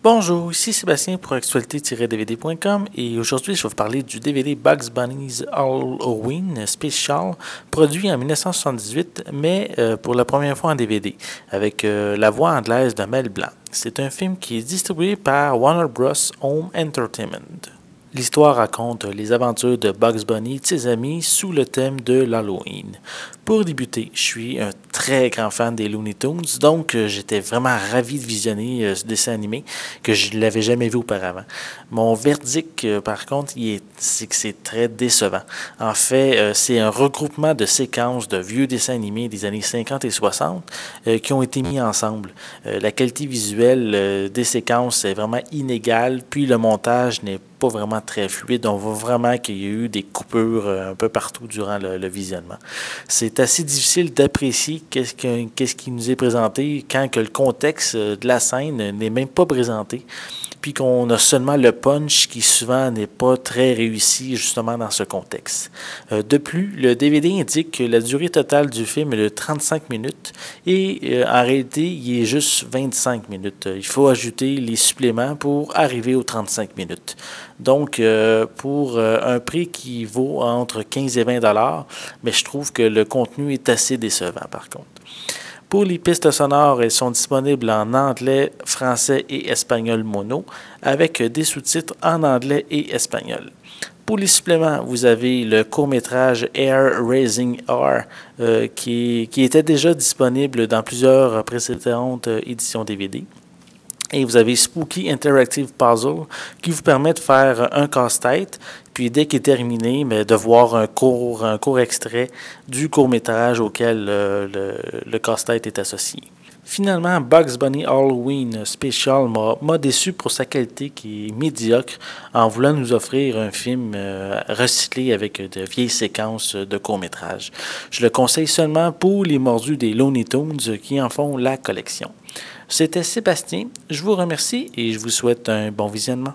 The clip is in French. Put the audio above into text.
Bonjour, ici Sébastien pour actualité-dvd.com et aujourd'hui je vais vous parler du DVD Bugs Bunny's Halloween Special produit en 1978 mais pour la première fois en DVD avec la voix anglaise de Mel Blanc. C'est un film qui est distribué par Warner Bros. Home Entertainment. L'histoire raconte les aventures de Bugs Bunny et de ses amis sous le thème de l'Halloween. Pour débuter, je suis un très grand fan des Looney Tunes, donc j'étais vraiment ravi de visionner ce dessin animé que je ne l'avais jamais vu auparavant. Mon verdict, par contre, c'est que c'est très décevant. En fait, c'est un regroupement de séquences de vieux dessins animés des années 50 et 60 qui ont été mis ensemble. La qualité visuelle des séquences est vraiment inégale, puis le montage n'est pas vraiment très fluide. On voit vraiment qu'il y a eu des coupures un peu partout durant le visionnement. C'est assez difficile d'apprécier qu'est-ce qui nous est présenté quand que le contexte de la scène n'est même pas présenté, puis qu'on a seulement le punch qui souvent n'est pas très réussi justement dans ce contexte. De plus, le DVD indique que la durée totale du film est de 35 minutes et en réalité, il est juste 25 minutes. Il faut ajouter les suppléments pour arriver aux 35 minutes. Donc, pour un prix qui vaut entre 15 et 20 dollars, mais je trouve que le contenu est assez décevant par contre. Pour les pistes sonores, elles sont disponibles en anglais, français et espagnol mono, avec des sous-titres en anglais et espagnol. Pour les suppléments, vous avez le court-métrage Air Raising R qui était déjà disponible dans plusieurs précédentes éditions DVD. Et vous avez Spooky Interactive Puzzle qui vous permet de faire un casse-tête, puis dès qu'il est terminé, de voir un court extrait du court-métrage auquel le casse-tête est associé. Finalement, Bugs Bunny Halloween Special m'a déçu pour sa qualité qui est médiocre en voulant nous offrir un film recyclé avec de vieilles séquences de court-métrage. Je le conseille seulement pour les mordus des Looney Tunes qui en font la collection. C'était Sébastien, je vous remercie et je vous souhaite un bon visionnement.